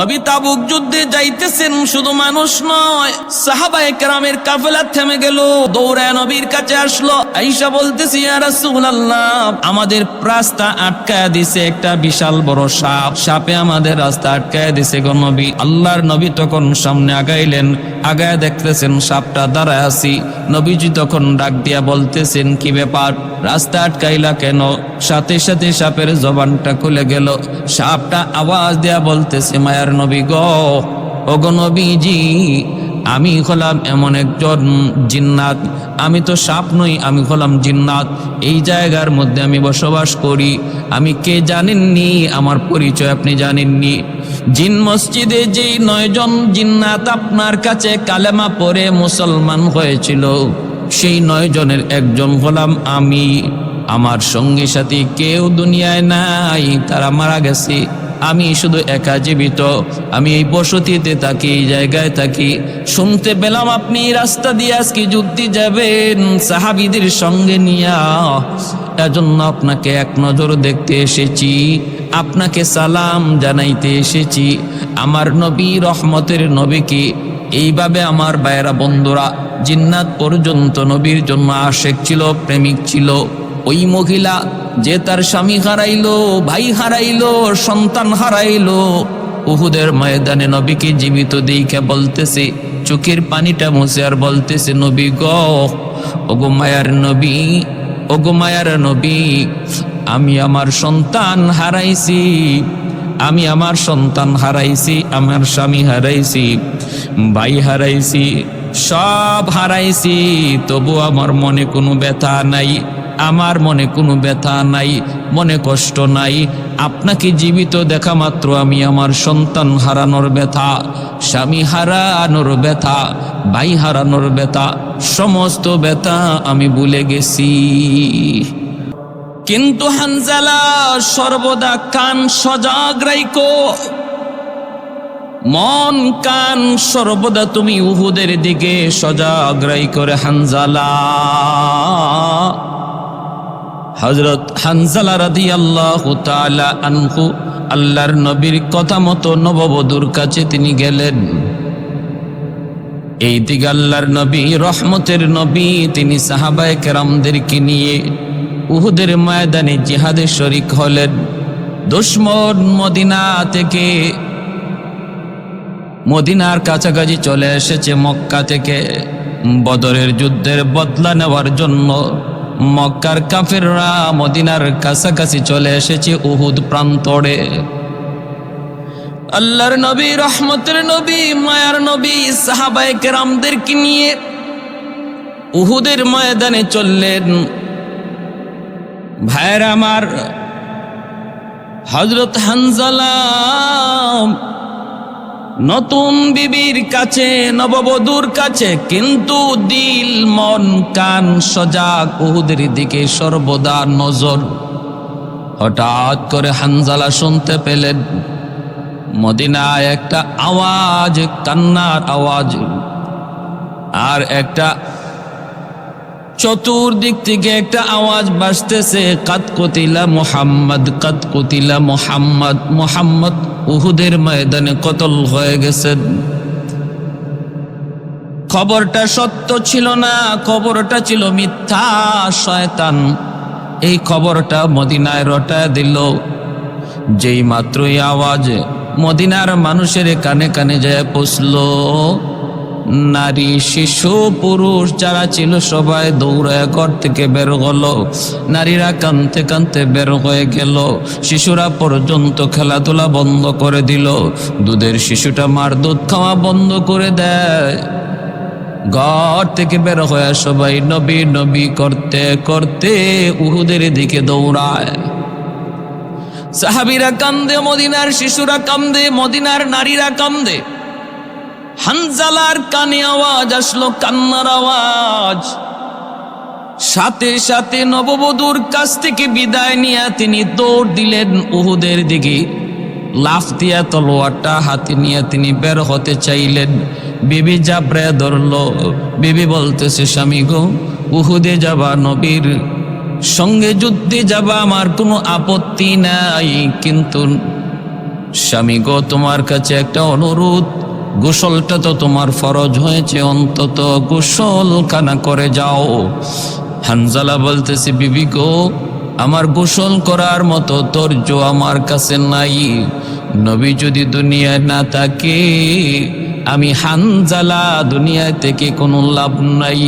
নবী তাবুক যুদ্ধে যাইতেছেন, শুধু মানুষ নয়, সাহাবায়ে কেরামের কাফেলা থেমে গেল, দৌড়ায় নবীর কাছে আসলো, আয়েশা বলতেছে ইয়া রাসূলুল্লাহ, আমাদের রাস্তা আটকায় দিছে একটা বিশাল বড় সাপ, সাপে আমাদের রাস্তা আটকায় দিছে গো নবী। আল্লাহর নবী তখন সামনে আগাইলেন, আগায় দেখতেছেন সাপটা দাঁড়ায় আছি। নবীজি তখন ডাক দিয়া বলতেছেন কি ব্যাপার, রাস্তা আটকাইলা কেন? সাথে সাথে সাপের জবানটা খুলে গেল, সাপটা আওয়াজ দেয়া বলতেছে মায়ার নবী গো, ওগো নবীজি, আমি হলাম এমন একজন জিন্নাত, আমি তো সাপ নই, আমি হলাম জিন্নাত, এই জায়গার মধ্যে আমি বসবাস করি, আমি কে জানেননি, আমার পরিচয় আপনি জানেননি। জিন মসজিদে যে 9 জন জিন্নাত আপনার কাছে কালেমা পড়ে মুসলমান হয়েছিল, সেই 9 জনের একজন হলাম আমি। আমার সঙ্গী সাথী কেউ দুনিয়ায় নাই, তারা মারা গেছে, আমি শুধু একা জীবিত, আমি এই বসতিতে থাকি, এই জায়গায় থাকি। শুনতে পেলাম আপনি রাস্তা দিয়ে আজকে যুদ্ধে যাবেন সাহাবীদের সঙ্গে নিয়া, এজন্য আপনাকে এক নজর দেখতে এসেছি, আপনাকে সালাম জানাইতে এসেছি। আমার নবী রহমতের নবীকে এইভাবে আমার ভাইয়েরা বন্ধুরা জিন্নাত পর্যন্ত নবীর জন্য আশেক ছিল, প্রেমিক ছিল। ওই মহিলা যে তার স্বামী হারাইলো, ভাই হারাইলো, সন্তান হারাইলো, উহুদের ময়দানে নবীকে জীবিত দেইখা বলতেছে, চোখের পানিটা মুছে আর বলতেছে নবী গো, ওগো মায়ার নবী, ওগো মায়ার নবী, আমি আমার সন্তান হারাইছি, আমি আমার সন্তান হারাইছি, আমার স্বামী হারাইছি, ভাই হারাইছি, সব হারাইছি, তবু আমার মনে কোনো ব্যথা নাই, আমার মনে কোনো ব্যথা নাই, মনে কষ্ট নাই। আপনাকে জীবিত দেখা মাত্র আমি আমার সন্তান হারানোর ব্যথা, স্বামী হারানোর ব্যথা, ভাই হারানোর ব্যথা, সমস্ত ব্যথা আমি ভুলে গেছি। কিন্তু হানজালা সর্বদা কান সজাগ রাইখো, মন কান সর্বদা তুমি উহুদের দিকে সজাগ রাইখো রে হানজালা। হযরত হানজালা রাদিয়াল্লাহু তাআলা আনহু আল্লাহর নবীর কথা মতো নববধূর কাছে তিনি গেলেন। এই দিকে আল্লাহর নবী রহমতের নবী, তিনি সাহাবায়ে কেরামদেরকে নিয়ে উহুদের ময়দানে জিহাদে শরীক হলেন। দুশমন মদিনা থেকে, মদিনার কাছাকাছি চলে এসেছে মক্কা থেকে বদরের যুদ্ধের বদলা নেওয়ার জন্য। মক্কার কাফেররা মদিনার কাছাকাছি চলে এসেছে উহুদ প্রান্তরে। আল্লাহর নবী রহমতের নবী মায়ার নবী সাহাবায়ে কেরামদেরকে নিয়ে উহুদের ময়দানে চললেন। ভাইরা আমার, হযরত হানজালা নতুন বিবির কাছে, নববধূর কাছে, কিন্তু দিল মন কান সজাগ উহুদের দিকে সর্বদা নজর। হঠাৎ করে হানজালা শুনতে পেলেন মদিনায় একটা আওয়াজ, কান্নার আওয়াজ, আর একটা চতুর্দিক থেকে একটা আওয়াজ বাজতেছে, কাদ কুতিলা মুহাম্মদ, কাদ কুতিলা মুহাম্মদ, মুহাম্মদ উহুদের ময়দানে কতল হয়ে গেছেন। খবরটা সত্য ছিল না, খবরটা ছিল মিথ্যা। শয়তান এই খবরটা মদিনায় রটায় দিল। যেই মাত্রই আওয়াজ মদিনার মানুষের কানে কানে যায় পৌঁছলো, নারী শিশু পুরুষ যারা ছিল সবাই দৌড়ায় ঘর থেকে বের হলো। নারীরা কাঁদতে কাঁদতে বের হয়ে গেল, শিশুরা পর্যন্ত খেলাধুলা বন্ধ করে দিল। দুধের শিশুটা মার দুধ খাওয়া বন্ধ করে দেয়। ঘর থেকে বের হয়ে সবাই নবী নবী করতে করতে উহুদের দিকে দৌড়ায়। সাহাবীরা কান্দে, মদিনার শিশুরা কান্দে, মদিনার নারীরা কান্দে। হানজালার কানে আওয়াজ আসলো, কান্নার আওয়াজ। সাথে সাথে নববধূর কাছ থেকে বিদায় নিয়ে তিনি দৌড় দিলেন উহুদের দিকে। লাফ দিয়া তলোয়ারটা হাতে নিয়ে তিনি বের হতে চাইলেন। বিবি জাবরায় ধরলো। বিবি বলতেছে, স্বামী গো, উহুদে যাবা, নবীর সঙ্গে যুদ্ধে যাবা, আমার কোনো আপত্তি নাই, কিন্তু স্বামী গো, তোমার কাছে একটা অনুরোধ, গোসলটা তো তোমার ফরজ হয়েছে, অন্তত গোসল খানা করে যাও। হানজালা বলতেছে, বিবি গো, আমার গোসল করার মতো ধৈর্য আমার কাছে নাই। নবী যদি দুনিয়ায় না থাকে, আমি হানজালা দুনিয়া থেকে কোনো লাভ নাই।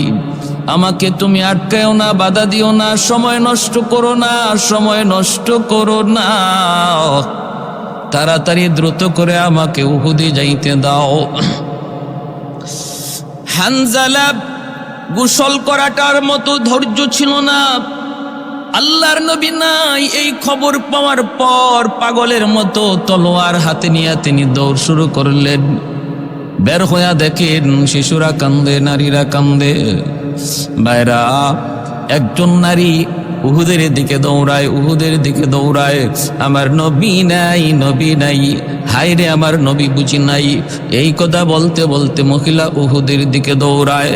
আমাকে তুমি আটকায়ও না, বাধা দিও না, সময় নষ্ট করো না, সময় নষ্ট করো না, তাড়াতাড়ি দ্রুত করে আমাকে উহুদে যাইতে দাও। হানজালা গোসল করাটার মতো ধৈর্য ছিল না। আল্লাহর নবী নাই এই খবর পাওয়ার পর পাগলের মতো তলোয়ার হাতে নিয়ে তিনি দৌড় শুরু করলেন। বের হইয়া দেখেন শিশুরা কান্দে, নারীরা কান্দে। বাইরা, একজন নারী উহুদের দিকে দৌড়ায়, উহুদের দিকে দৌড়ায়। আমার নবী নাই, নবী নাই, হায় রে আমার নবী বুঝি নাই। এই কথা বলতে বলতে মহিলা উহুদের দিকে দৌড়ায়।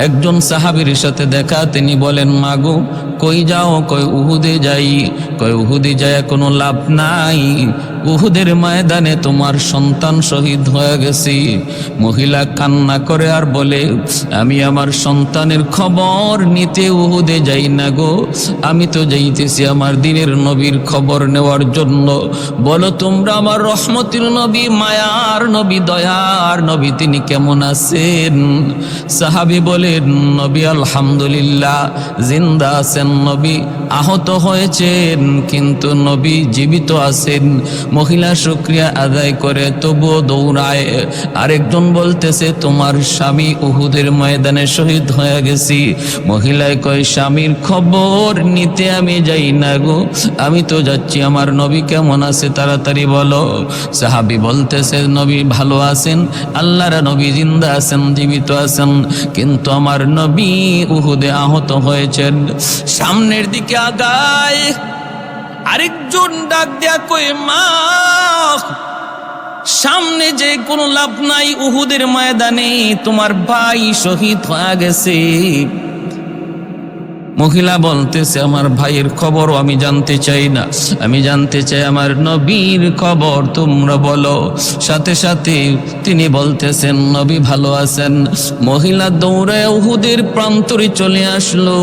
একজন সাহাবীর সাথে দেখা, তিনি বলেন, মাগো কই যাও? কই উহুদে যাই। কই উহুদে যায় কোনো লাভ নাই, উহুদের ময়দানে তোমার সন্তান শহীদ হয়ে গেছে। মহিলা কান্না করে আর বলে, আমি আমার সন্তানের খবর নিতে উহুদে যাই না গো, আমি তো যাইতেছি আমার দিনের নবীর খবর নেওয়ার জন্য। বলো তোমরা আমার রহমতের নবী, মায়ার নবী, দয়ার নবী তিনি কেমন আছেন? সাহাবী বলেন, নবী আলহামদুলিল্লাহ জিন্দা আছেন, নবী আহত হয়েছেন কিন্তু নবী জীবিত আছেন। মহিলা শুকরিয়া আদায় করে তবুও দৌড়ায়। আরেকজন বলতেছে, তোমার স্বামী উহুদের ময়দানে শহীদ হয়ে গেছি। মহিলায় কয়, স্বামীর খবর নিতে আমি যাই না গো, আমি তো যাচ্ছি আমার নবী কেমন আছে তাড়াতাড়ি বলো। সাহাবী বলতেছে, নবী ভালো আছেন, আল্লাহর নবী জিন্দা আছেন, জীবিত আছেন, কিন্তু আমার নবী উহুদে আহত হয়েছেন। সামনের দিকে আগায়। আরেকজন ডাক দেয়া কয়, মা সামনে যে কোনো লাভ নাই, উহুদের ময়দানে তোমার ভাই শহীদ হয়ে গেছে। মহিলা বলতেছে, আমার ভাইয়ের খবরও আমি জানতে চাই না, আমি জানতে চাই আমার নবীর খবর, তোমরা বলো। সাথে সাথে তিনি বলতেছেন, নবী ভালো আছেন। মহিলা দৌড়ে উহুদের প্রান্তরে চলে আসলো।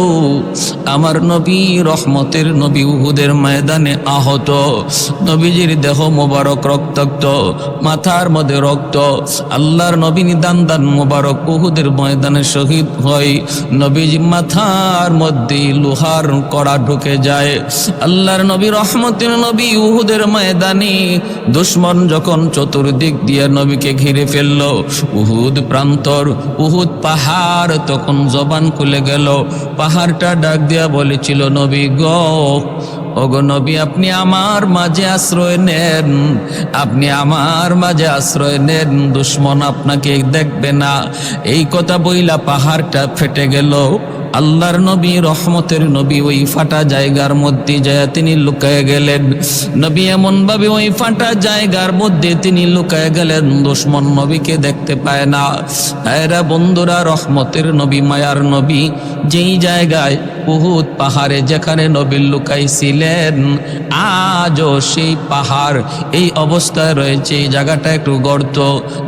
আমার নবী রহমতের নবী উহুদের ময়দানে আহত। নবীজির দেহ মোবারক রক্তাক্ত, মাথার মধ্যে রক্ত। আল্লাহর নবী নিদান দান মোবারক উহুদের ময়দানে শহীদ হয়। নবীজি মাথার মধ্যে লোহার কড়া ঢুকে যায়। আল্লাহর নবী রহমতের নবী উহুদের ময়দানে দুশমন যখন চতুর্দিক দিয়ে নবীকে ঘিরে ফেলল, উহুদ প্রান্তর, উহুদ পাহাড় তখন জবান খুলে গেল। পাহাড়টা ডাক দিয়া বলেছিল, নবী গো, ওগো নবী, আপনি আমার মাঝে আশ্রয় নেন, আপনি আমার মাঝে আশ্রয় নেন, দুশমন আপনাকে দেখবে না। এই কথা বইলা পাহাড়টা ফেটে গেল। আল্লাহর নবী রহমতের নবী ওই ফাটা জায়গার মধ্যে যায় তিনি লুকায় গেলেন। নবী এমন ভাবে ওই ফাটা জায়গার মধ্যে তিনি লুকায় গেলেন, দুশমন নবীকে দেখতে পায় না। এরা বন্ধুরা, রহমতের নবী, মায়ার নবী যেই জায়গায় উহুদ পাহাড়ে যেখানে নবী লুকাইছিলেন, আজও সেই পাহাড় এই অবস্থায় রয়েছে। এই জায়গাটা একটু গর্ত,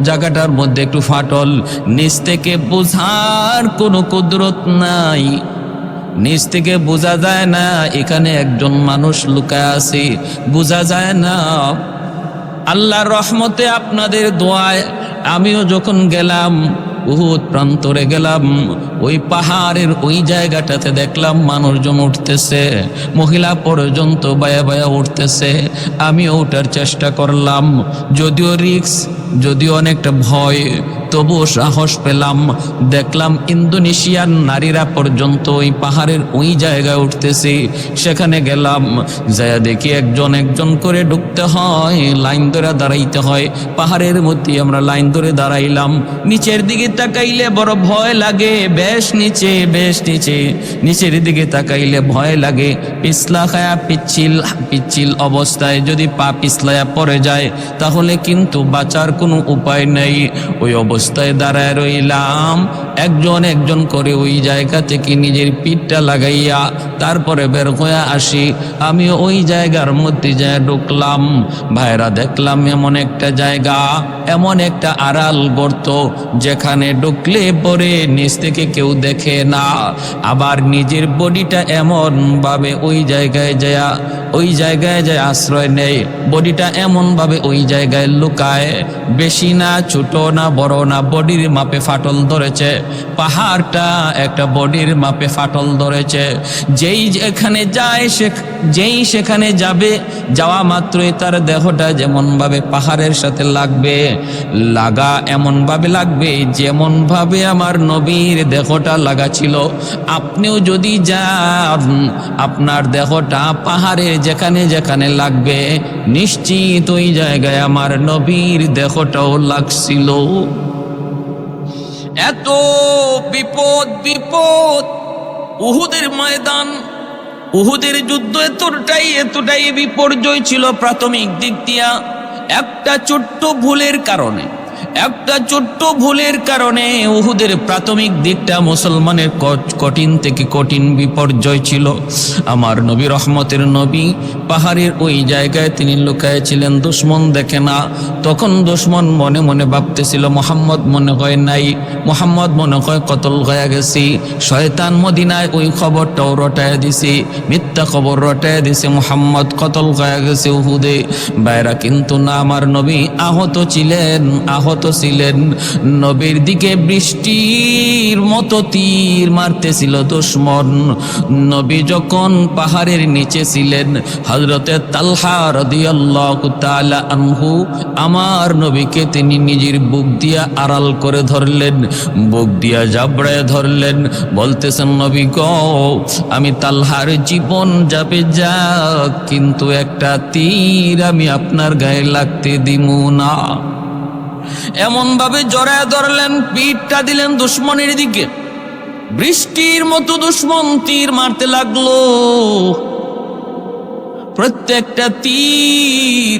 জায়গাটার মধ্যে একটু ফাটল, নিচ থেকে বোঝার কোনো কুদরত নাই, নিচ থেকে বোঝা যায় না এখানে একজন মানুষ লুকায় আছে, বোঝা যায় না। আল্লাহর রহমতে আপনাদের দোয়ায় আমিও যখন গেলাম উহুদ প্রান্তরে গেলাম, ওই পাহাড়ের ওই জায়গাটাতে দেখলাম মানুষজন উঠতেছে, মহিলা পর্যন্ত বায়া বায়া উঠতেছে। আমিও ওঠার চেষ্টা করলাম, যদিও রিস্ক, যদিও অনেকটা ভয়, তবুও সাহস পেলাম। দেখলাম ইন্দোনেশিয়ার নারীরা পর্যন্ত ওই পাহাড়ের ওই জায়গায় উঠতেছে। সেখানে গেলাম, যায় দেখি একজন একজন করে ঢুকতে হয়, লাইন ধরে দাঁড়াইতে হয়। পাহাড়ের মধ্যে আমরা লাইন ধরে দাঁড়াইলাম। নিচের দিকে তাকাইলে বড় ভয় লাগে, বেশ নিচে, বেশ নিচে। নিচের দিকে তাকাইলে ভয় লাগে, পিছলা খায়া পিচ্ছিল পিচ্ছিল অবস্থায় যদি পা পিছলায়া পড়ে যায় তাহলে কিন্তু বাঁচার কোনো উপায় নেই। ওই অবস্থা অবস্থায় দাঁড়ায় রইলাম। একজন একজন করে ওই জায়গা থেকে নিজের পিঠটা লাগাইয়া তারপরে বের হয়ে আসি। আমি ওই জায়গার মধ্যে যায় ঢুকলাম। ভাইরা, দেখলাম এমন একটা জায়গা, এমন একটা আড়াল গর্ত, যেখানে ঢুকলে পরে নিচ থেকে কেউ দেখে না। আবার নিজের বডিটা এমন ভাবে ওই জায়গায় যায় আশ্রয় নেয়। বডিটা এমন ভাবে ওই জায়গায় লুকায়, বেশি না, ছোট না, বড় না, বডির মাপে ফাটল ধরেছে। পাহাড়টা একটা বডির মাপে ফাটল ধরেছে। যেই সেখানে যাবে, যাওয়া মাত্রই তার দেহটা যেমন ভাবে পাহাড়ের সাথে লাগা এমন ভাবে লাগবে যেমন ভাবে আমার নবীর দেহটা লাগা ছিল। আপনিও যদি যান, আপনার দেহটা পাহাড়ের যেখানে যেখানে লাগবে, নিশ্চিত ওই জায়গায় আমার নবীর দেহটাও লাগছিল। এত বিপদ, উহুদের ময়দান, উহুদের যুদ্ধ এতটাই বিপর্যয় ছিল প্রাথমিক দিক দিয়া। একটা ছোট্ট ভুলের কারণে উহুদের প্রাথমিক দিকটা মুসলমানের কঠিন থেকে কঠিন বিপর্যয় ছিল। আমার নবী, রহমতের নবী, পাহাড়ের ওই জায়গায় তিনি লুকায় ছিলেন, দুশ্মন দেখে না। তখন দুশ্মন মনে মনে ভাবতেছিল মোহাম্মদ মনে হয় নাই, মোহাম্মদ মনে হয় কতল হয়ে গেছি। শয়তান মদিনায় ওই খবরটাও রটায় দিছে, মিথ্যা খবর রটায় দিছে, মোহাম্মদ কতল হয়ে গেছে উহুদে। বাইরা, কিন্তু না, আমার নবী আহত ছিলেন। নবীর দিকে বৃষ্টির মতো তীর মারতেছিল দুশমন। নবী যখন পাহাড়ের নিচে ছিলেন, হযরতে তালহা রাদিয়াল্লাহু তাআলা আনহু আমার নবীকে তিনি নিজের বুক দিয়া আড়াল করে ধরলেন, বুক দিয়া জাবড়ায় ধরলেন, বলতেছেন, নবী গো, আমি তালহার জীবন যাবে যাক, কিন্তু একটা তীর আমি আপনার গায়ে লাগতে দিমু না। এমন ভাবে জড়ায় ধরলেন, পিঠটা দিলেন দুশ্মনের দিকে। বৃষ্টির মতো দুশ্মন তীর মারতে লাগলো। প্রত্যেকটা তীর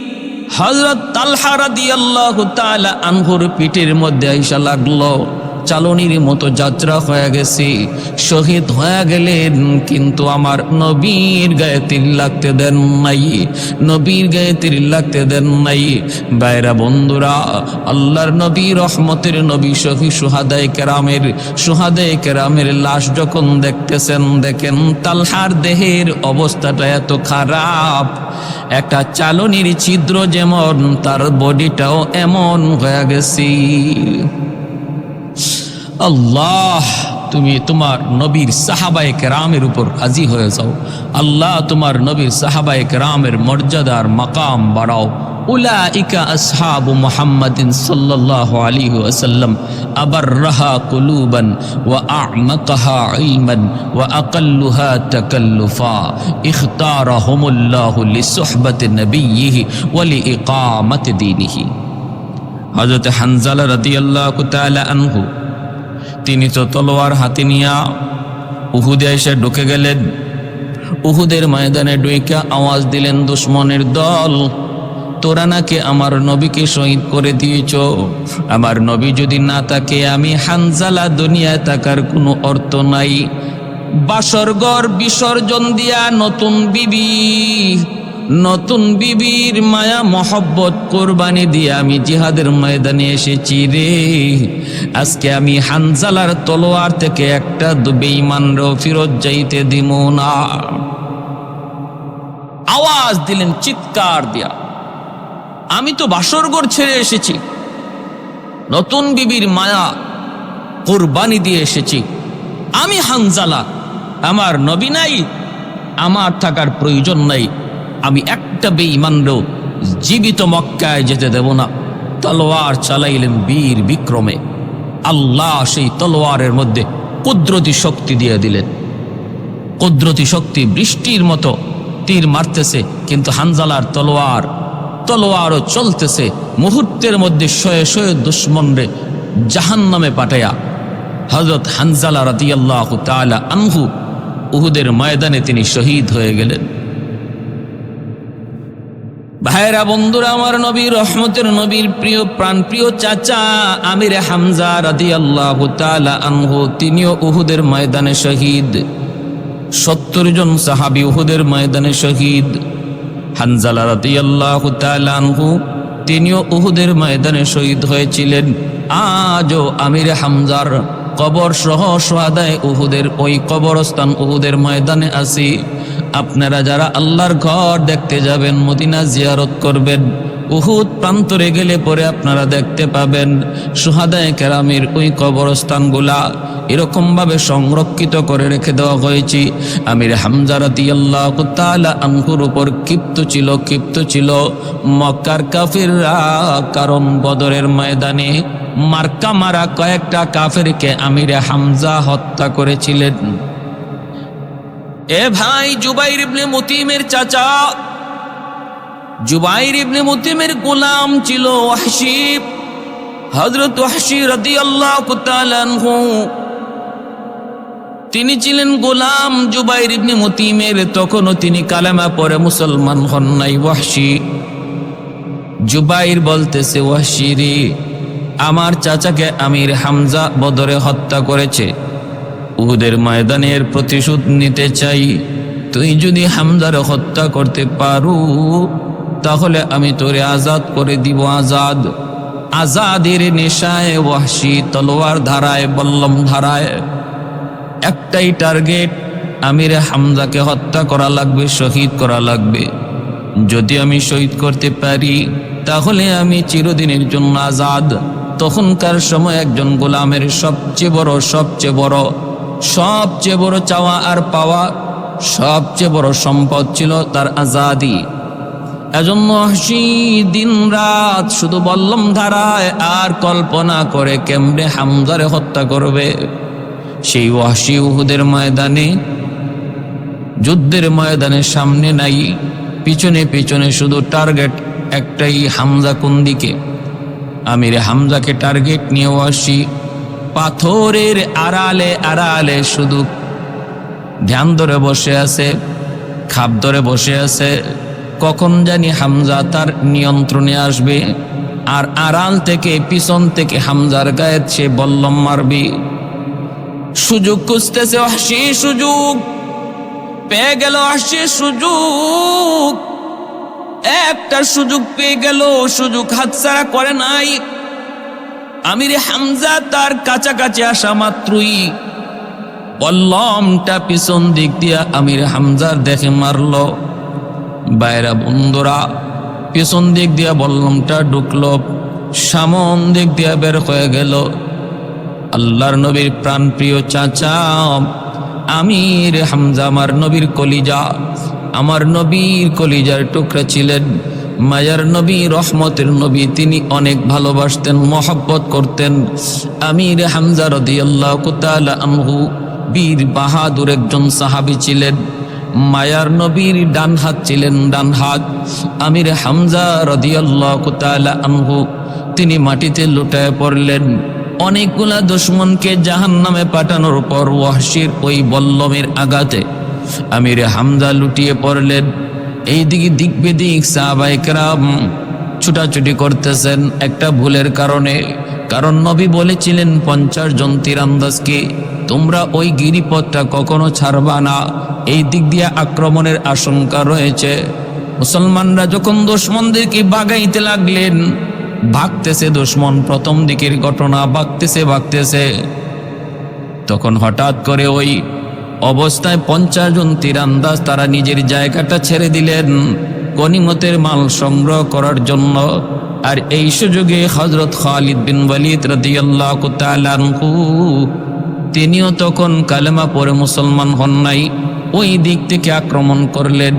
হযরত তালহা রাদিয়াল্লাহু তাআলা আনহুর পিঠের মধ্যে আইসা লাগলো। চালনির মতো যাত্রা হয়ে গেছে, শহীদ হয়ে গেলেন, কিন্তু আমার নবীর গায়ে তীর লাগতে দেন নাই, বাইরা বন্ধুরা, আল্লাহর নবী, রহমতের নবী, শহীদ সুহাদায়ে কেরামের লাশ যখন দেখতেছেন, দেখেন তালহার দেহের অবস্থাটা এত খারাপ, একটা চালনির ছিদ্র যেমন, তার বডিটাও এমন হয়ে গেছে। আল্লাহ, তুমি তোমার নবীর সাহাবায়ে কেরামের উপর রাজি হয়ে যাও। আল্লাহ, তোমার নবীর সাহাবায়ে কেরামের মর্যাদার মাকাম বাড়াও। উলাইকা আসহাবু মুহাম্মাদিন সাল্লাল্লাহু আলাইহি ওয়াসাল্লাম আবাররাহা কুলুবান ওয়া আ'মাকাহা ইলমান ওয়া আকাল্লুহা তাকাল্লুফা ইখতারাহুমুল্লাহু লিসুহবাতি নবিয়্যিহি ওয়া লিইকামাতি দীনিহি। হযরত হানজালা রাদিয়াল্লাহু তাআলা আনহু, তিনি তো তলোয়ার হাতে নিয়া উহুদে এসে ঢুকে গেলেন। উহুদের ময়দানে ডুইকা আওয়াজ দিলেন, দুশ্মনের দল, তোরা নাকি আমার নবীকে শহীদ করে দিয়েছ। আমার নবী যদি না থাকে, আমি হানজালা দুনিয়ায় থাকার কোনো অর্থ নাই। বাসরঘর বিসর্জন দিয়া নতুন বিবির মায়া মহব্বত কোরবানি দিয়ে আমি জিহাদের ময়দানে এসেছি রে। আজকে আমি হানজালার তলোয়ার থেকে একটা বেঈমানও ফিরত যাইতে দিব না। আওয়াজ দিলেন চিৎকার দিয়া, আমি তো বাসরঘর ছেড়ে এসেছি, নতুন বিবির মায়া কোরবানি দিয়ে এসেছি। আমি হানজালা, আমার নবী নাই, আমার থাকার প্রয়োজন নাই। আমি একটা বেঈমানও জীবিত মক্কায় যেতে দেব না। তলোয়ার চালাইলেন বীর বিক্রমে। আল্লাহ সেই তলোয়ারের মধ্যে কুদরতি শক্তি দিয়ে দিলেন। কুদরতি শক্তি বৃষ্টির মতো তীর মারতেছে, কিন্তু হানজালার তলোয়ারও চলতেছে। মুহূর্তের মধ্যে শয়ে শয়ে দুশ্মনরে জাহান্নামে পাঠায়া হযরত হানজালা রাদিয়াল্লাহু তাআলা আনহু উহুদের ময়দানে তিনি শহীদ হয়ে গেলেন। ভাইরা বন্ধুরা, আমার নবী, রহমতের নবীর প্রিয় প্রাণপ্রিয় চাচা আমির হামজা রাদিয়াল্লাহু তাআলা আনহু, তিনিও উহুদের ময়দানে শহীদ। 70 জন সাহাবী উহুদের ময়দানে শহীদ। হানজালা রাদিয়াল্লাহু তাআলা আনহু, তিনিও উহুদের ময়দানে শহীদ হয়েছিলেন। আজও আমির হামজার কবর সহ শুহাদায়ে উহুদের ওই কবরস্থান উহুদের ময়দানে আছে। আপনারা যারা আল্লাহর ঘর দেখতে যাবেন, মদিনা জিয়ারত করবেন, উহুদ প্রান্তরে গেলে পরে আপনারা দেখতে পাবেন শুহাদায়ে কেরামের ওই কবরস্থানগুলা এরকম ভাবে সংরক্ষিত করে রেখে দেওয়া হয়েছে। আমির হামজা রাদিয়াল্লাহু তাআলা আনহুর উপর ক্ষিপ্ত ছিল মক্কার কাফিররা, কারণ বদরের ময়দানে মার্কা মারা কয়েকটা কাফেরকে আমির হামজা হত্যা করেছিলেন। এ ভাই, জুবাইর ইবনে মুতিমের চাচা, জুবাইর ইবনে মুতিমের গোলাম ছিল ওয়াহশী, হযরত ওয়াহশী রাদিয়াল্লাহু তাআলা আনহু। তিনি ছিলেন গোলাম জুবাইর ইবনে মুতিমের। তখনও তিনি কালেমা পড়ে মুসলমান হন নাই ওয়াহশী। জুবাইর বলতেছে, ওয়াহশী রে, আমার চাচাকে আমির হামজা বদরে হত্যা করেছে, উহুদের ময়দানের প্রতিশোধ নিতে চাই। তুই যদি হামজারে হত্যা করতে পারো তাহলে আমি তোরে আজাদ করে দিব। আজাদের নেশায় ওয়াহশী তলোয়ার ধারায়, বল্লম ধারায়। একটাই টার্গেট, আমির হামজাকে হত্যা করা লাগবে, শহীদ করা লাগবে। যদি আমি শহীদ করতে পারি তাহলে আমি চিরদিনের জন্য আজাদ। তখনকার সময় একজন গোলামের সবচেয়ে বড় চাওয়া আর পাওয়া, সবচেয়ে বড় সম্পদ ছিল তার আজাদি। এজন্য ওয়াহশী দিন রাত শুধু বল্লম ধারায় আর কল্পনা করে কেমনে হামজারে হত্যা করবে। সেই ওয়াহশী উহুদের ময়দানে, যুদ্ধের ময়দানে সামনে নাই, পিছনে শুধু টার্গেট একটাই, হামজা কোন দিকে। আমির হামজাকে টার্গেট নিয়ে ওয়াহশী পাথরের আড়ালে শুধু ধ্যান ধরে বসে আছে, খাপ ধরে বসে আছে। কখন জানি হামজা তার নিয়ন্ত্রণে আসবে, আর আড়াল থেকে, পিছন থেকে হামজার গায়ে সে বল্লম মারবে। সুযোগ খুঁজতেছে ওয়াহশী, সুযোগ পেয়ে গেল ওয়াহশী। একটা সুযোগ পেয়ে গেল, সুযোগ হাতছাড়া করে নাই। আমির হামজা তার কাছাকাছি আসা মাত্রই বল্লমটা পিছন দিক দিয়া আমির হামজার দেখে মারল। বাইরা বন্ধুরা, পিছন দিক দিয়া বল্লমটা ঢুকলো, সামন দিক দিয়া বের হয়ে গেল। আল্লাহর নবীর প্রাণপ্রিয় চাচা আমির হামজা আমার নবীর কলিজা, আমার নবীর কলিজার টুকরা ছিলেন। মায়ার নবী, রহমতের নবী, তিনি অনেক ভালোবাসতেন, মহব্বত করতেন। আমির হামজা রাদিয়াল্লাহু তাআলা আনহু বীর বাহাদুর একজন সাহাবী ছিলেন। মায়ার নবীর ডান হাত ছিলেন, ডান হাত। আমির হামজা রাদিয়াল্লাহু তাআলা আনহু তিনি মাটিতে লুটায় পড়লেন। অনেকগুলা দুশমনকে জাহান্নামে পাঠানোর পর ওয়াহশীর ওই বল্লমের আঘাতে আমির হামজা লুটিয়ে পড়লেন। এইদিকে দিক বেদিক সাহাবায়ে কেরাম ছুটাছুটি করতেছেন একটা ভুলের কারণে। কারণ নবী বলেছিলেন 50 জন তীরন্দাজকে তোমরা ওই গিরিপথটা কখনো ছাড়বা না, এই দিক দিয়ে আক্রমণের আশঙ্কা রয়েছে। মুসলমানরা যখন দুশমনদেরকে বাগাইতে লাগলেন, ভাগতেছে দুশমন, প্রথম দিকের ঘটনা, ভাগতেছে। তখন হঠাৎ করে ওই অবস্থায় 50 জন তীরন্দাজ তারা নিজের জায়গাটা ছেড়ে দিলেন গনিমতের মাল সংগ্রহ করার জন্য। আর এই সুযোগে হযরত খালিদ বিন ওয়ালিদ রাদিয়াল্লাহু তাআলা আনহু তিনিও তখন কালেমা পড়ে মুসলমান হন নাই, ওই দিক থেকে আক্রমণ করলেন।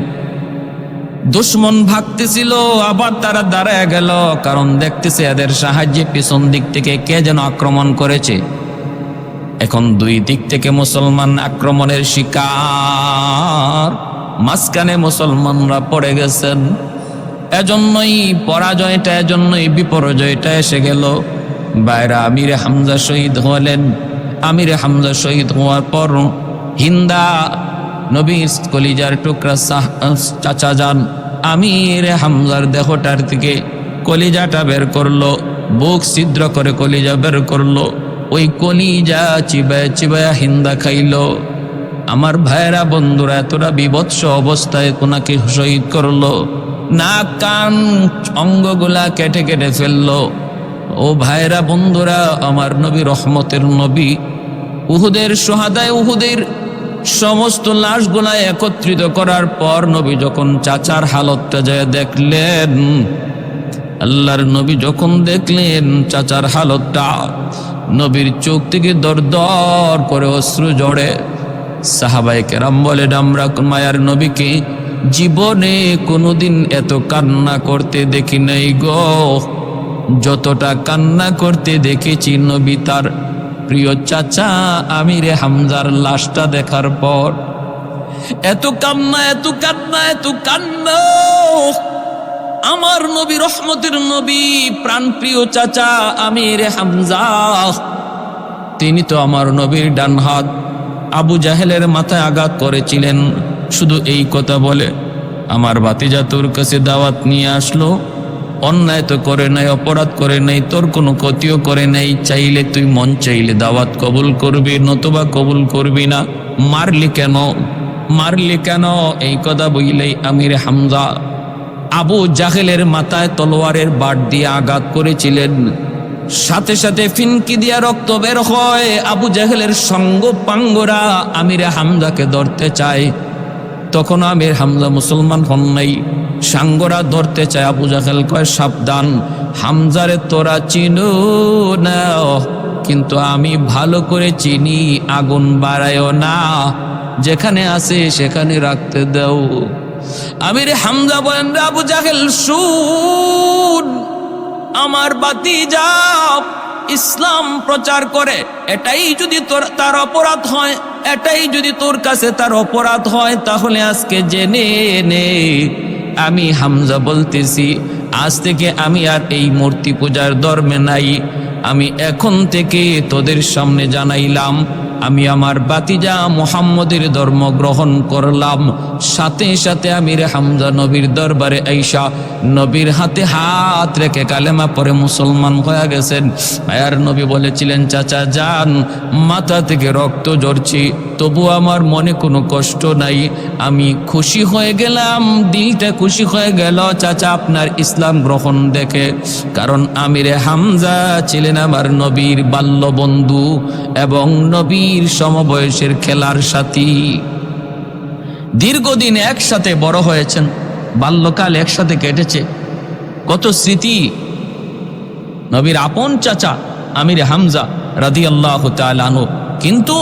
দুশমন ভাগতেছিল, আবার তারা দাঁড়ায় গেল, কারণ দেখতেছে এদের সাহায্যে পিছন দিক থেকে কে যেন আক্রমণ করেছে। এখন দুই দিক থেকে মুসলমান আক্রমণের শিকার, মাঝখানে মুসলমানরা পড়ে গেছেন। এজন্যই পরাজয়টা, এজন্যই বিপর্যয়টা এসে গেল। বাইরা আমির হামজা শহীদ হলেন। আমির হামজা শহীদ হওয়ার পর হিন্দা নবীর কলিজার টুকরা চাচা যান আমির হামজার দেহটার থেকে কলিজাটা বের করলো, বুক ছিদ্র করে কলিজা বের করলো, ওই কলিজা চিবায় চিবায় হিন্দা খাইলো। আমার ভাইরা বন্ধুরা এতটা বিভৎস অবস্থায় ওনাকে শহীদ করলো, নাক কান অঙ্গগুলা কেটে কেটে ফেললো। ও ভাইরা বন্ধুরা, আমার নবী রহমতের নবী উহুদের সোহাদায় উহুদের সমস্ত লাশগুলা একত্রিত করার পর নবী যখন চাচার হালতটা যায় দেখলেন, আল্লাহর নবী যখন দেখলেন চাচার হালতটা, নবীর চোখ থেকে দর দর করে অশ্রু জড়ে। সাহাবায়ে কেরাম বলেন, আমরা মায়ার নবীকে জীবনে কোনোদিন এত কান্না করতে দেখি নাই গো, যতটা কান্না করতে দেখেছি নবী তার প্রিয় চাচা আমিরে হামজার লাশটা দেখার পর। এত কান্না, এত কান্না, এত কান্না। আমার নবী রহমতের নবী প্রাণপ্রিয় চাচা আমিরে হামজা, তিনি তো আমার নবীর ডান হাত, আবু জাহেলের মাথায় আঘাত করেছিলেন। শুধু এই কথা বলে, আমার ভাতিজা তোর কাছে দাওয়াত নিয়ে আসলো, অন্যায় তো করে নাই, অপরাধ করে নাই, তোর কোনো ক্ষতিও করে নাই, চাইলে তুই মন চাইলে দাওয়াত কবুল করবি, নতুবা কবুল করবি না। মারলি কেন, মারলি কেন? এই কথা বললেই আমির হামজা আবু জাহেলের মাথায় তলোয়ারের বাট দিয়ে আঘাত করেছিলেন, সাথে সাথে ফিনকি দিয়া রক্ত বের হয়। আবু জাহেলের সঙ্গ পাঙ্গরা আমির হামজাকে ধরতে চায়, তখন আমির হামজা মুসলমান হন নাই। সাঙ্গরা ধরতে চায়, আবু জাহেল কয় সাবধান, হামজারে তোরা চিনো না, কিন্তু আমি ভালো করে চিনি, আগুন বাড়ায়ও না, যেখানে আছে সেখানে রাখতে দাও। আমির হামজা বলেন, আবু জাহেল শুন, আমার ভাতিজা ইসলাম প্রচার করে, এটাই যদি তার অপরাধ হয়, এটাই যদি তোর কাছে তার অপরাধ হয়, তাহলে আজকে জেনে নে, আমি হামজা বলতেছি, আজ থেকে আমি আর এই মূর্তি পূজার ধর্মে নাই। আমি এখন থেকে তোদের সামনে জানাইলাম, আমি আমার ভাতিজা মুহাম্মদের ধর্ম গ্রহণ করলাম। সাথে সাথে আমির হামজা নবীর দরবারে আইসা নবীর হাতে হাত রেখে কালেমা পরে মুসলমান হয়ে গেছেন। আর নবী বলেছিলেন, চাচা যান, মাথা থেকে রক্ত ঝরছি, তবু আমার মনে কোনো কষ্ট নাই, আমি খুশি হয়ে গেলাম, দিলটা খুশি হয়ে গেল চাচা আপনার ইসলাম গ্রহণ দেখে। কারণ আমিরে হামজা ছিলেন আমার নবীর বাল্য বন্ধু এবং নবীর সমবয়সের খেলার সাথী। দীর্ঘদিন একসাথে বড় হয়েছেন, বাল্যকাল একসাথে কেটেছে, কত স্মৃতি। নবীর আপন চাচা আমিরে হামজা রাদিয়াল্লাহু তাআলা আনহু কিন্তু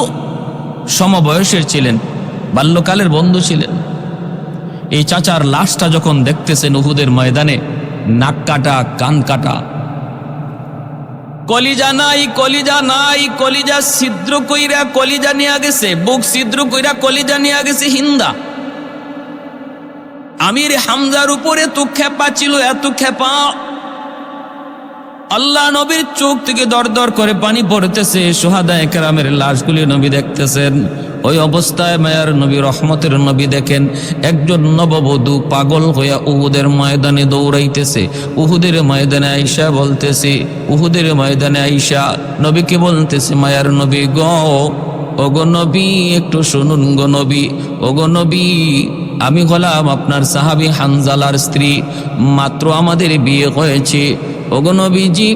সমবয়সের ছিলেন, বাল্যকালের বন্ধু ছিলেন। এই চাচার লাশটা যখন দেখতেছেন উহুদের ময়দানে, নাক কাটা, কান কাটা, কলিজা নাই, কলিজা নাই, কলিজা ছিদ্র কইরা কলিজা নিয়ে গেছে, বুক ছিদ্র কইরা কলিজা নিয়ে গেছে হিন্দা। আমির হামজার উপরে এত খেপা ছিল, এত খেপা, আল্লাহ নবীর চোখ থেকে দর দর করে পানি পড়তেছে। সোহাদায়ে কেরামের লাশগুলি নবী দেখতেছেন। ওই অবস্থায় মায়ার নবী রহমতের নবী দেখেন একজন নববধূ পাগল হইয়া উহুদের ময়দানে দৌড়াইতেছে। উহুদের ময়দানে আইসা বলতেছে, উহুদের ময়দানে আইসা নবীকে বলতেছে, মায়ার নবী গো, ওগো নবী একটু শুনুন গো নবী, ওগো নবী, আমি হলাম আপনার সাহাবী হানজালার স্ত্রী, মাত্র আমাদের বিয়ে হয়েছে। ওগো নবীজি,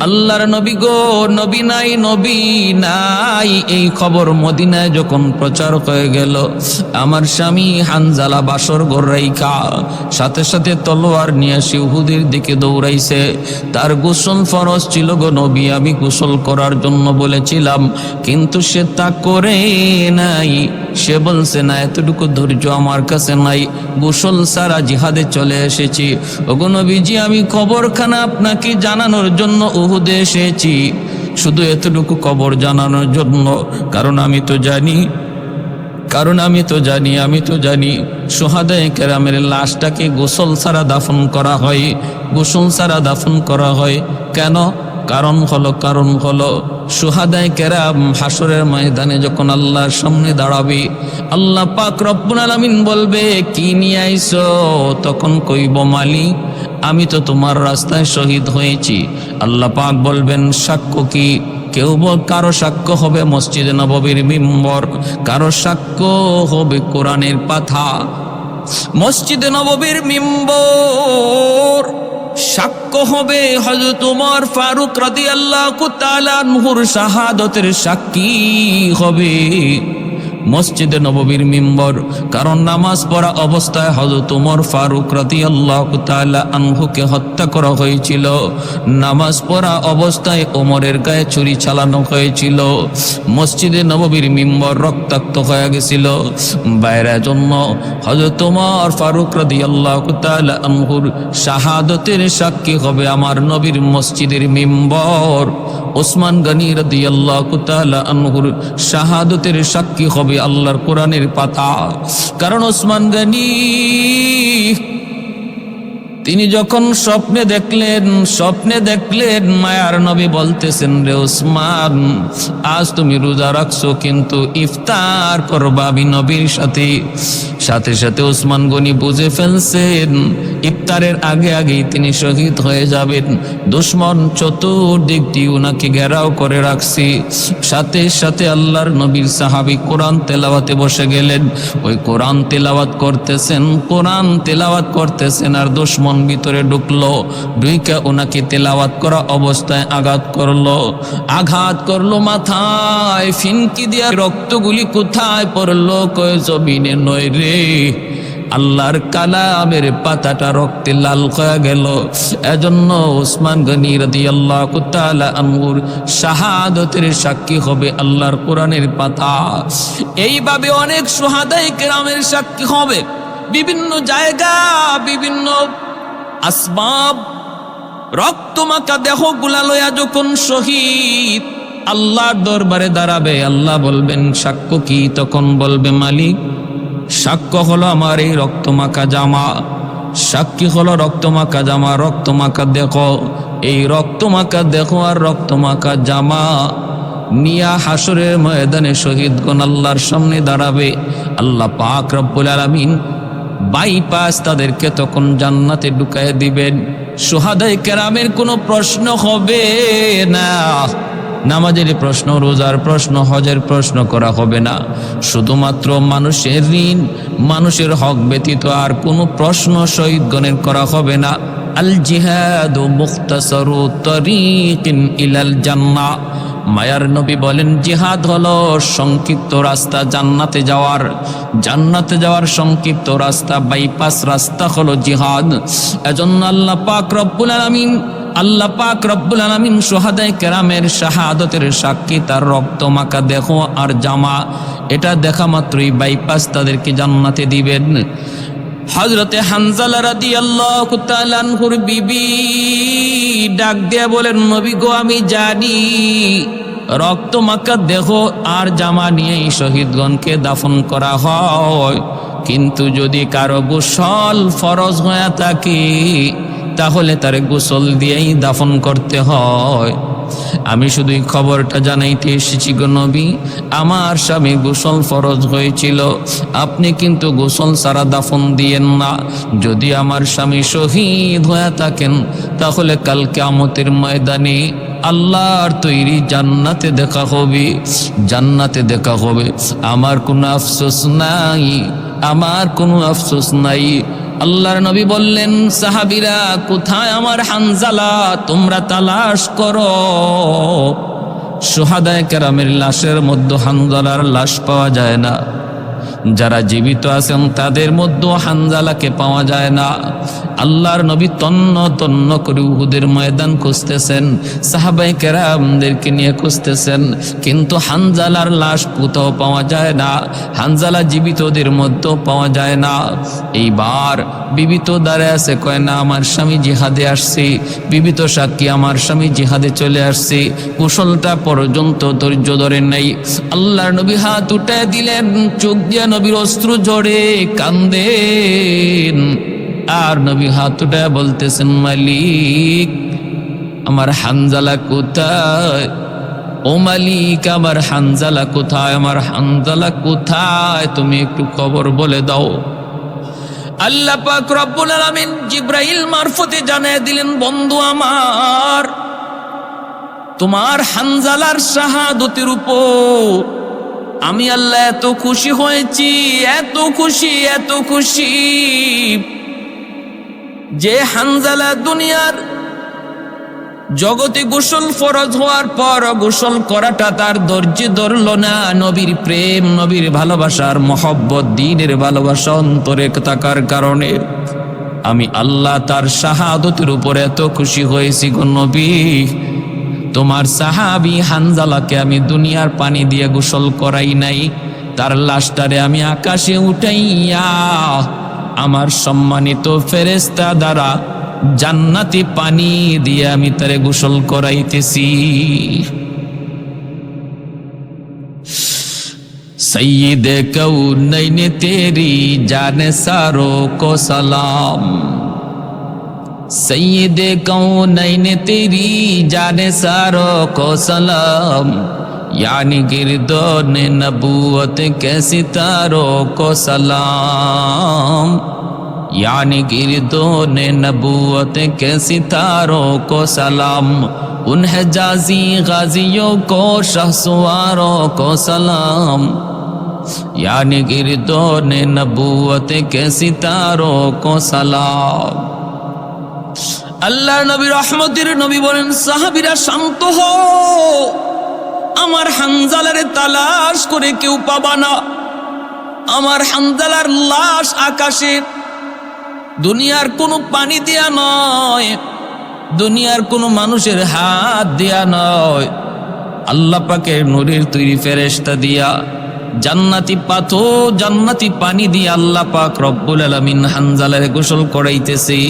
আল্লাহর নবী গো, নবী নাই, নবী নাই। এই খবর মদিনায় যখন প্রচার হয়ে গেল, আমার স্বামী হানজালা বাসর ঘর রাইখা সাথে সাথে তলোয়ার নিয়ে সে উহুদের দিকে দৌড়াইছে। তার গোসল ফরজ ছিল গো নবী, আমি গোসল করার জন্য বলেছিলাম, কিন্তু সে তা করে নাই। সে বলছে, না, এতটুকু ধৈর্য আমার কাছে নাই, গোসল সারা জিহাদে চলে এসেছি। ওগো নবীজি, আমি খবরখানা আপনাকে জানানোর জন্য উহুদে এসেছি, শুধু এতটুকু খবর জানানোর জন্য। কারণ আমি তো জানি সোহাদায়ে কেরামের লাশটাকে গোসল ছাড়া দাফন করা হয়, গোসল ছাড়া দাফন করা হয়। কেন? কারণ হলো শুহাদায়ে কেরাম হাসরের ময়দানে যখন আল্লাহর সামনে দাঁড়াবে, আল্লাহ পাক রব্বুল আলামিন বলবে, কি নিয়ে আইছো? তখন কইব, মালিক আমি তো তোমার রাস্তায় শহীদ হয়েছি। আল্লাহ পাক বলবেন, সাক্ষ্য কি? কারো সাক্ষ্য হবে মসজিদে নববীর মিম্বর, কারো সাক্ষ্য হবে কোরআনের পাতা। মসজিদে নববীর মিম্বর সাক্ষ্য হবে হযরত ওমর ফারুক রাদিয়াল্লাহু তাআলা আনহুর শাহাদাতের সাক্ষী হবে মসজিদে নববীর মিম্বর। কারণ নামাজ পড়া অবস্থায় হযরত ওমর ফারুক রাদিয়াল্লাহু তাআলা আনহুকে হত্যা করা হয়েছিল। নামাজ পড়া অবস্থায় ওমরের গায়ে ছুরি চালানো হয়েছিল। মসজিদে নববীর মিম্বর রক্তাক্ত হয়ে গেছিল। বাইরের জন্য হযরত ওমর ফারুক রাদিয়াল্লাহু তাআলা আনহুর শাহাদাতের সাক্ষী হবে আমার নবীর মসজিদের মিম্বর। ওসমান গনি রাদিয়াল্লাহু তাআলা আনহুর শাহাদাতের সাক্ষী হবে আল্লাহর কোরআনের পাতা। কারণ ওসমান গনি তিনি যখন স্বপ্নে দেখলেন মায়ার নবী বলতেছেন, রে ওসমান, আজ তুমি রোজা রাখছো কিন্তু ইফতার করবা আমি নবীর সাথে। সাথে ওসমান গনি বুঝে ফেলছেন ইফতারের আগেই তিনি শহীদ হয়ে যাবেন। দুশমন চতুর্দিক দিয়ে উনাকে ঘেরাও করে রাখছে। সাথে আল্লাহর নবীর সাহাবী কোরআন তেলাওয়াতে বসে গেলেন। ওই কোরআন তেলাওয়াত করতেছেন আর দুশমন ভিতরে ঢুকলো। ঢুইকা ওনাকে তেলাওয়াত করা অবস্থায় আঘাত করলো মাথায়। ফিনকি দিয়া রক্তগুলি কোথায় পড়লো? কয় জমিনে নয় রে, আল্লাহর কালামের পাতাটা রক্তে লাল হয়ে গেল। এজন্য ওসমান গনি রাদিয়াল্লাহু তাআলা আনহুর শাহাদাতের সাক্ষী হবে আল্লাহর কোরআনের পাতা। এইভাবে অনেক শুহাদায়ে কেরামের সাক্ষী হবে। বিভিন্ন জায়গা, বিভিন্ন আসবাব, রক্তমাখা দেহগুলা লইয়া যখন শহীদ আল্লাহর দরবারে দাঁড়াবে, আল্লাহ বলবেন, সাক্ষ্য কি? তখন বলবে, মালিক সাক্ষ্য হলো আমার এই রক্তমাখা জামা। সাক্ষী হলো রক্তমাখা জামা। রক্তমাখা দেখো, এই রক্তমাখা দেখো আর রক্তমাখা জামা নিয়া হাসরের ময়দানে শহীদগণ আল্লাহর সামনে দাঁড়াবে। আল্লাহ পাক রব্বুল আলামিন বাইপাস তাদেরকে তখন জান্নাতে ঢুকায় দিবেন। শুহাদায়ে কেরামের কোনো প্রশ্ন হবে না। নামাজের প্রশ্ন, রোজার প্রশ্ন, হজের প্রশ্ন করা হবে না। শুধুমাত্র মানুষের ঋণ, মানুষের হক ব্যতীত আর কোনো প্রশ্ন শহীদগণের করা হবে না। আল জিহাদু মুখতাসারু তরিকিন ইলাল জান্নাহ। মায়ার নবী বলেন, জিহাদ হলো সংক্ষিপ্ত রাস্তা জান্নাতে যাওয়ার সংক্ষিপ্ত রাস্তা, বাইপাস রাস্তা হলো জিহাদ। এজন্য আল্লাহ পাক রব্বুল আলামিন শুহাদায়ে কেরামের শাহাদাতের সাক্ষী, তার রক্তমাখা দেহ আর জামা, এটা দেখা মাত্রই বাইপাস তাদেরকে জান্নাতে দিবেন। হযরতে হানজালা রাদিয়াল্লাহু তাআলা আনহুর বিবি ডাক দিয়ে বলেন, নবী গো, আমি জানি রক্তমাখা দেহ আর জামা নিয়েই শহীদগণকে দাফন করা হয়, কিন্তু যদি কারো গোসল ফরজ হয়ে থাকে তাহলে তার গোসল দিয়েই দাফন করতে হয়। আমি শুধুই খবরটা জানাইতে এসেছি গো নবী, আমার স্বামী গোসল ফরজ হয়েছিল, আপনি কিন্তু গোসল ছাড়া দাফন দিয়েন না। যদি আমার স্বামী শহীদ হয়ে থাকেন তাহলে কাল কিয়ামতের ময়দানে আল্লাহর তৈরি জান্নাতে দেখা হবে। আমার কোনো আফসোস নাই। আল্লাহর নবী বললেন, সাহাবীরা, কোথায় আমার হানজালা? তোমরা তালাশ করো। শুহাদায়ে কেরামের লাশের মধ্যে হানজালার লাশ পাওয়া যায় না। যারা জীবিত আছেন তাদের মধ্যে হানজালাকে পাওয়া যায় না। আল্লাহর নবী তন্ন করে উহুদের ময়দান খুঁজতেছেন, সাহাবায়ে কেরামদেরকে নিয়ে খুঁজতেছেন, কিন্তু হানজালার লাশ কোথাও পাওয়া যায় না। হানজালা জীবিতদের মধ্যেও পাওয়া যায় না। এইবার বিবিত দাঁড়ায় আছে, কয় না, আমার স্বামী জিহাদে আসছে। বিবিত সাক্ষী, আমার স্বামী জিহাদে চলে আসছে। কুশলটা পর্যন্ত ধৈর্য ধরেন নাই। আল্লাহর নবী হাত উঠায় দিলেন, চোখ দিয়া নবীর অশ্রু ঝরে কান্দেন। আর নবী হাত উঠায় বলতেছেন, মালিক আমার হানজালা কোথায়? ও মালিক, আমার হানজালা কোথায়? আমার হানজালা কোথায়? তুমি একটু খবর বলে দাও। আল্লাহ পাক রব্বুল আলামিন জিব্রাইল মারফতে জানিয়ে দিলেন, বন্ধু আমার, তোমার হানজালার শাহাদতের উপর আমি আল্লাহ এত খুশি হয়েছি, এত খুশি, এত খুশি, যে হানজালা দুনিয়ার জগতে গোসল ফরজ হওয়ার পর গোসল করাটা তার ধৈর্য ধরল না। নবীর প্রেম, নবীর ভালোবাসার মহব্বত, দ্বীনের ভালোবাসা অন্তরে থাকার কারণে আমি আল্লাহ তার শাহাদতের উপর এত খুশি হয়েছি গো নবী। তোমার সাহাবী হানজালাকে আমি দুনিয়ার পানি দিয়ে গোসল করাই নাই, তার লাশটারে আমি আকাশে উঠাইয়া আমার সম্মানিত ফেরেশতা দ্বারা জান্নাতি পানি দিয়ে আমি তারে গোসল করাইতেছি। সৈয়দে কৌনৈন তেরি জানে সারো কো সালাম, सैयदे कौनैन तेरी जाने सारो को सलाम, यानी गिरदोन नबूवत के सितारों को सलाम, यानी गिरदोन नबूवत के सितारों को सलाम, उन हिजाज़ी गाजियों को शहसवारों को सलाम, यानी गिरदोन नबूवत के सितारों को सलाम। আল্লাহর নবী, রহমতের নবী বলেন, সাহাবীরা শান্ত হও, আমার হানজালারে তালাশ করে কেউ পাবা না। আমার হানজালার লাশ আকাশে দুনিয়ার কোনো পানি দিয়া নয়, দুনিয়ার কোনো মানুষের হাত দিয়া নয়, আল্লাহ পাকের নূরের তৈরি ফেরেশতা দিয়া জান্নাতি পাথর, জান্নাতি পানি দিয়ে আল্লাহ পাক রব্বুল আলামিন হানজালারে গোসল করাইতেছে।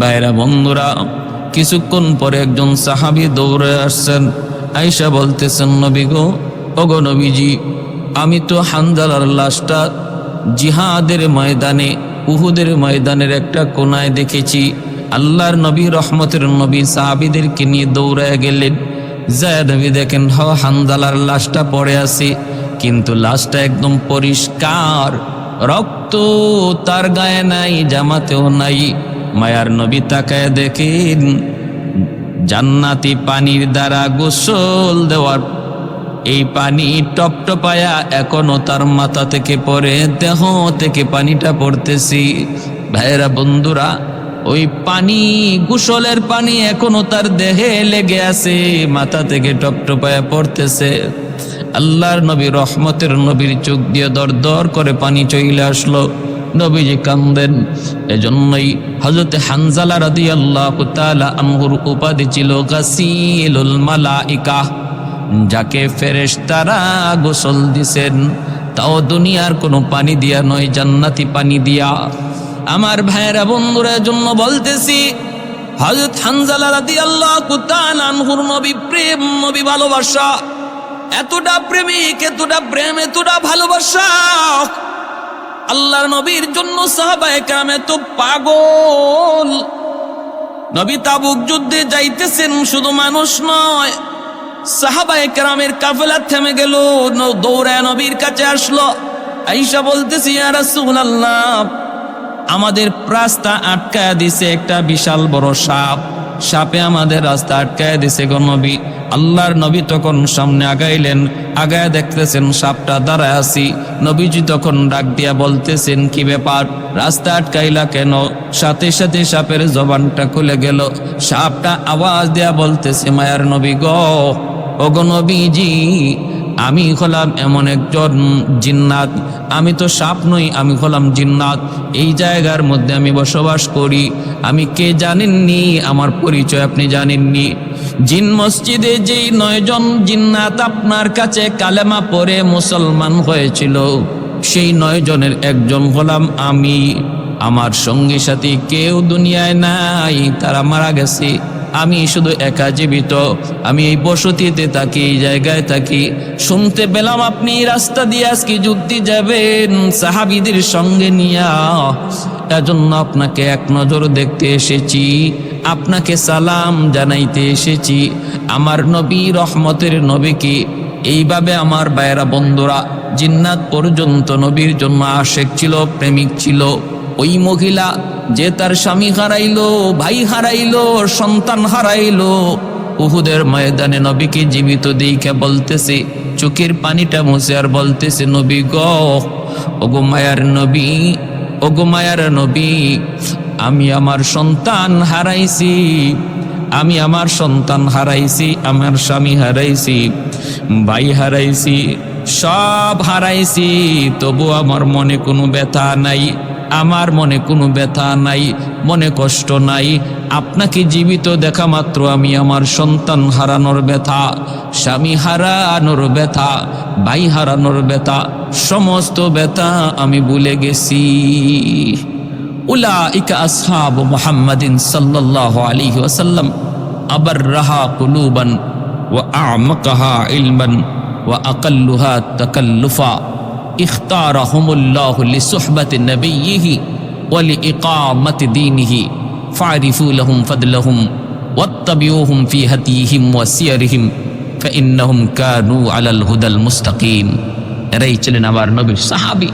ভাইরা বন্ধুরা, কিছুক্ষণ পরে একজন সাহাবী দৌড়ে আসছেন, আয়েশা বলতেছেন, নবী গো, ওগো নবীজি, আমি তো হানজালার লাশটা জিহাদের ময়দানে, উহুদের ময়দানের একটা কোনায় দেখেছি। আল্লাহর নবী, রহমতের নবী সাহাবীদেরকে নিয়ে দৌড়ায় গেলেন। যায় নবী দেখেন হানজালার লাশটা পড়ে আছে, কিন্তু লাশটা একদম পরিষ্কার, রক্ত তার গায়ে নাই, জামাতেও নাই। মায়ার নবী তাকায় দেখেন জান্নাতি পানির দ্বারা গোসল দেওয়ার এই পানি টপটপায়া এখনো তার মাথা থেকে পড়ে, দেহ থেকে পানিটা পড়তেছি। ভাইরা বন্ধুরা, ওই পানি, গোসলের পানি এখনো তার দেহে লেগে আছে, মাথা থেকে টপটপায়া পড়তেছে। আল্লাহর নবী, রহমতের নবীর চোখ দিয়ে দর দর করে পানি চলে আসলো। নবীজি কান্দেন। এজন্যই হযরত হানজালা রাদিয়াল্লাহু তাআলা আনহুর উপাধি ছিল গাসিলুল মালাইকা, যাকে ফেরেশতারা গোসল দিছেন, তাও দুনিয়ার কোনো পানি দিয়া নয়, জান্নাতি পানি দিয়া। আমার ভাইয়েরা বন্ধুরা, জন্য বলতেছি, হযরত হানজালা রাদিয়াল্লাহু তাআলা আনহুর নবী প্রেম, নবী ভালোবাসা, এতটা প্রেমিক, এতটা প্রেম, এতটা ভালোবাসা, আল্লাহর নবীর জন্য সাহাবায়ে কেরাম এত পাগল। নবী তাবুক যুদ্ধে যাইতেছেন, শুধু মানুষ নয়, সাহাবায়ে কেরামের কাফেলা থেমে গেল, দৌড়ায় নবীর কাছে আসলো। আয়েশা বলতেছি, ইয়া রাসূলুল্লাহ, আমাদের রাস্তা আটকায় দিছে একটা বিশাল বড় সাপ, সাপে আমাদের রাস্তা আটকায় দিছে গো নবী। আল্লাহর নবী তখন সামনে আগাইলেন, আগায় দেখতেছেন সাপটা দাঁড়ায় আছি। নবীজি তখন ডাক দিয়া বলতেছেন, কি ব্যাপার, রাস্তা আটকাইলা কেন? সাথে সাথে সাপের জবানটা খুলে গেল। সাপটা আওয়াজ দেয়া বলতেছে, মায়ার নবী গো, ওগো নবীজি, আমি হলাম এমন একজন জিন্নাত, আমি তো সাপ নই, আমি হলাম জিন্নাত। এই জায়গার মধ্যে আমি বসবাস করি, আমি কে জানেননি, আমার পরিচয় আপনি জানেননি। জিন মসজিদে যেই 9 জন জিন্নাত আপনার কাছে কালেমা পড়ে মুসলমান হয়েছিল, সেই 9 জনের একজন হলাম আমি। আমার সঙ্গী সাথী কেউ দুনিয়ায় নাই, তারা মারা গেছে, আমি শুধু একা জীবিত। আমি এই বসতিতে থাকি, এই জায়গায় থাকি। শুনতে পেলাম আপনি রাস্তা দিয়ে আজকে যুদ্ধে যাবেন সাহাবীদের সঙ্গে নিয়া। এজন্য আপনাকে এক নজর দেখতে এসেছি, আপনাকে সালাম জানাইতে এসেছি। আমার নবী রহমতের নবীকে এইভাবে আমার ভাইয়েরা বন্ধুরা জিন্নাত পর্যন্ত নবীর জন্য আশেক ছিল, প্রেমিক ছিল। ওই মহিলা যে তার স্বামী হারাইলো, ভাই হারাইলো, সন্তান হারাইলো, উহুদের ময়দানে নবীকে জীবিত দেখে বলতেছে, চোখের পানিটা মুছে আর বলতেছে, নবী গো, ওগো মায়ার নবী, ওগো মায়ার নবী, আমি আমার সন্তান হারাইছি, আমি আমার সন্তান হারাইছি, আমার স্বামী হারাইছি, ভাই হারাইছি, সব হারাইছি, তবু আমার মনে কোনো ব্যথা নাই, আমার মনে কোনো ব্যথা নাই, মনে কষ্ট নাই। আপনাকে জীবিত দেখা মাত্র আমি আমার সন্তান হারানোর ব্যথা, স্বামী হারানোর ব্যথা, ভাই হারানোর ব্যথা, সমস্ত ব্যথা আমি ভুলে গেছি। উলাইকা আসহাবু মুহাম্মাদিন সাল্লাল্লাহু আলাইহি ওয়াসাল্লাম আবাররাহা কুলুবান ওয়া আ'মাকাহা ইলমান ওয়া আকাল্লুহা তাকাল্লুফা ইখতারাহুমুল্লাহু লিসুহবাতি নবিয়্যিহি ওয়া লিইকামাতি দীনিহি ফারিফু লাহুম ফাদলাহুম ওয়াত্তাবিউহুম ফি হাদিহিম ওয়া সিয়ারিহিম ফাইন্নাহুম কানু আলাল হুদাল মুস্তাকিম। এরাই ছিলেন আমার নবীর সাহাবী।